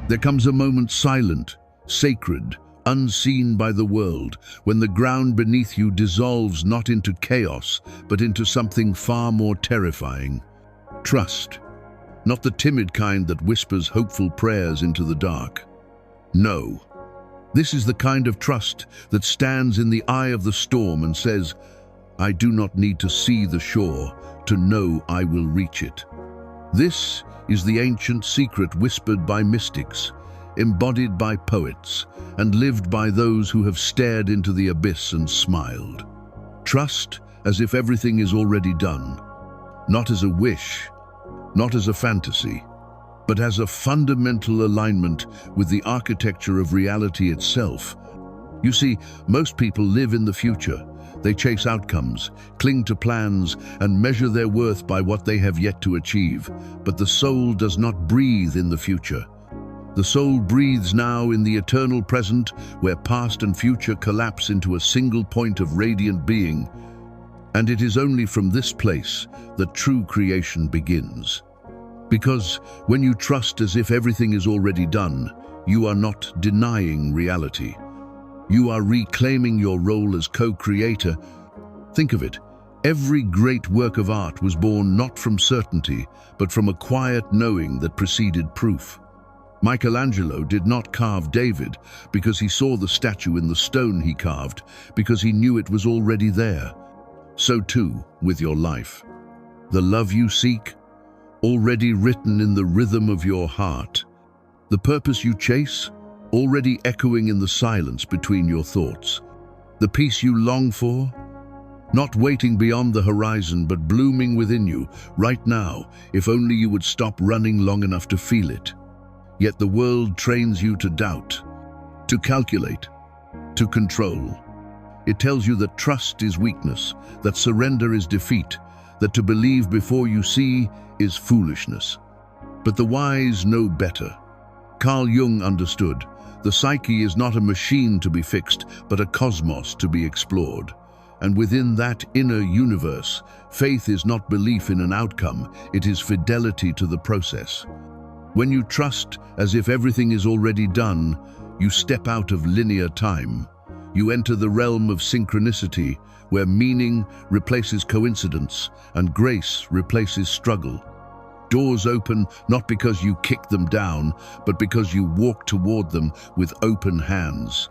There comes a moment silent, sacred, unseen by the world, when the ground beneath you dissolves not into chaos, but into something far more terrifying. Trust. Not the timid kind that whispers hopeful prayers into the dark. No. This is the kind of trust that stands in the eye of the storm and says, I do not need to see the shore to know I will reach it. This is the ancient secret whispered by mystics, embodied by poets, and lived by those who have stared into the abyss and smiled. Trust as if everything is already done, not as a wish, not as a fantasy, but as a fundamental alignment with the architecture of reality itself. You see, most people live in the future. They chase outcomes, cling to plans, and measure their worth by what they have yet to achieve. But the soul does not breathe in the future. The soul breathes now in the eternal present, where past and future collapse into a single point of radiant being. And it is only from this place that true creation begins. Because when you trust as if everything is already done, you are not denying reality. You are reclaiming your role as co-creator. Think of it. Every great work of art was born not from certainty, but from a quiet knowing that preceded proof. Michelangelo did not carve David because he saw the statue in the stone he carved, because he knew it was already there. So too with your life. The love you seek, already written in the rhythm of your heart. The purpose you chase, already echoing in the silence between your thoughts. The peace you long for, not waiting beyond the horizon but blooming within you right now, if only you would stop running long enough to feel it. Yet the world trains you to doubt, to calculate, to control. It tells you that trust is weakness, that surrender is defeat, that to believe before you see is foolishness. But the wise know better. Carl Jung understood. The psyche is not a machine to be fixed, but a cosmos to be explored. And within that inner universe, faith is not belief in an outcome, it is fidelity to the process. When you trust as if everything is already done, you step out of linear time. You enter the realm of synchronicity, where meaning replaces coincidence and grace replaces struggle. Doors open not because you kick them down, but because you walk toward them with open hands.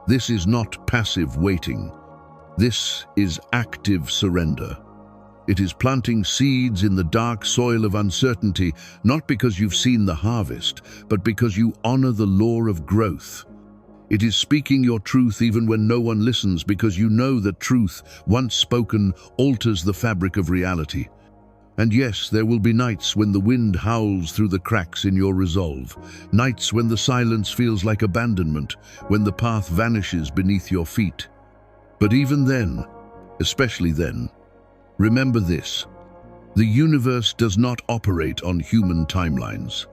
This is not passive waiting. This is active surrender. It is planting seeds in the dark soil of uncertainty, not because you've seen the harvest, but because you honor the law of growth. It is speaking your truth even when no one listens, because you know that truth, once spoken, alters the fabric of reality. And yes, there will be nights when the wind howls through the cracks in your resolve, nights when the silence feels like abandonment, when the path vanishes beneath your feet. But even then, especially then, remember this: the universe does not operate on human timelines.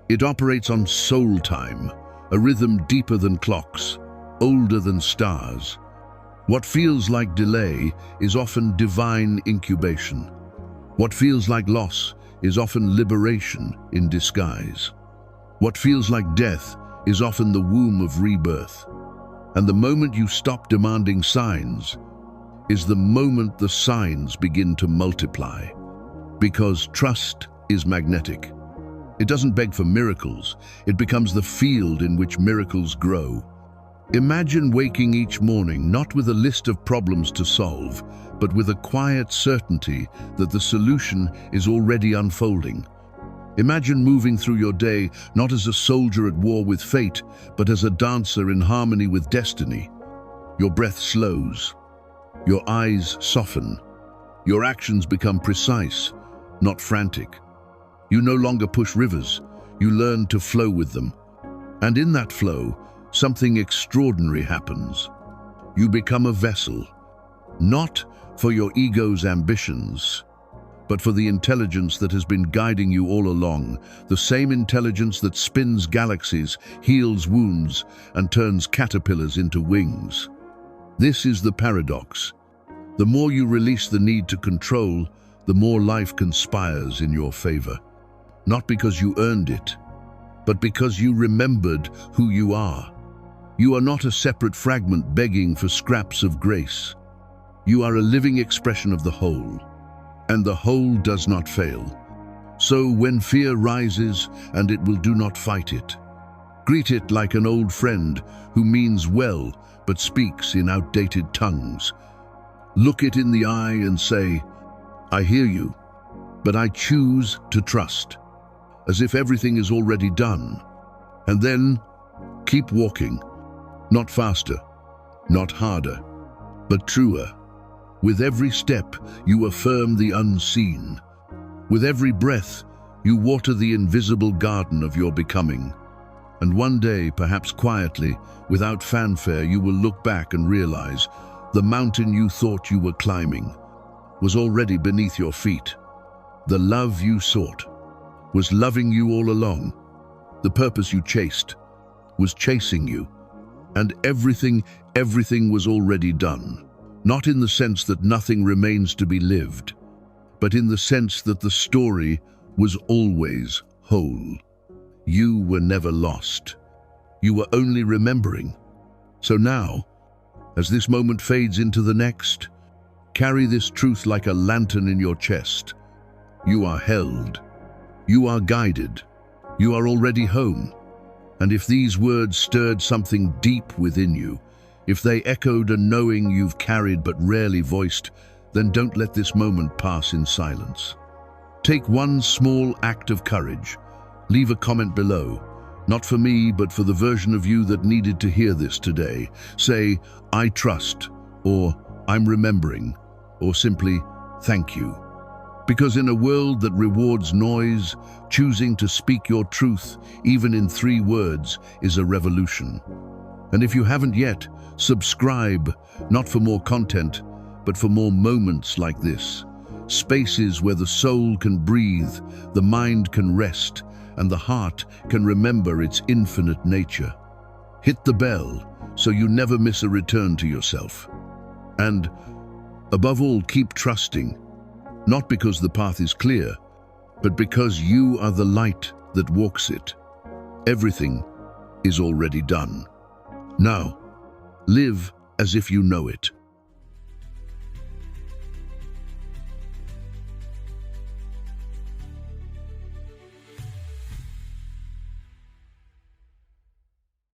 It operates on soul time, a rhythm deeper than clocks, older than stars. What feels like delay is often divine incubation. What feels like loss is often liberation in disguise. What feels like death is often the womb of rebirth. And the moment you stop demanding signs is the moment the signs begin to multiply. Because trust is magnetic. It doesn't beg for miracles, it becomes the field in which miracles grow. Imagine waking each morning not with a list of problems to solve, but with a quiet certainty that the solution is already unfolding. Imagine moving through your day not as a soldier at war with fate, but as a dancer in harmony with destiny. Your breath slows, your eyes soften, your actions become precise, not frantic. You no longer push rivers, you learn to flow with them. And in that flow, something extraordinary happens. You become a vessel, not for your ego's ambitions, but for the intelligence that has been guiding you all along, the same intelligence that spins galaxies, heals wounds, and turns caterpillars into wings. This is the paradox. The more you release the need to control, the more life conspires in your favor. Not because you earned it, but because you remembered who you are. You are not a separate fragment begging for scraps of grace. You are a living expression of the whole, and the whole does not fail. So when fear rises, and it will do not fight it, greet it like an old friend who means well but speaks in outdated tongues. Look it in the eye and say, "I hear you, but I choose to trust," as if everything is already done. And then keep walking, not faster, not harder, but truer. With every step, you affirm the unseen. With every breath, you water the invisible garden of your becoming. And one day, perhaps quietly, without fanfare, you will look back and realize the mountain you thought you were climbing was already beneath your feet. The love you sought was loving you all along. The purpose you chased was chasing you. And everything was already done. Not in the sense that nothing remains to be lived, but in the sense that the story was always whole. You were never lost. You were only remembering. So now, as this moment fades into the next, carry this truth like a lantern in your chest. You are held. You are guided. You are already home. And if these words stirred something deep within you, if they echoed a knowing you've carried but rarely voiced, then don't let this moment pass in silence. Take one small act of courage. Leave a comment below, not for me, but for the version of you that needed to hear this today. Say, "I trust," or "I'm remembering," or simply, "Thank you." Because in a world that rewards noise, choosing to speak your truth, even in 3 words, is a revolution. And if you haven't yet, subscribe, not for more content, but for more moments like this. Spaces where the soul can breathe, the mind can rest, and the heart can remember its infinite nature. Hit the bell so you never miss a return to yourself. And above all, keep trusting, not because the path is clear, but because you are the light that walks it. Everything is already done. Now, live as if you know it.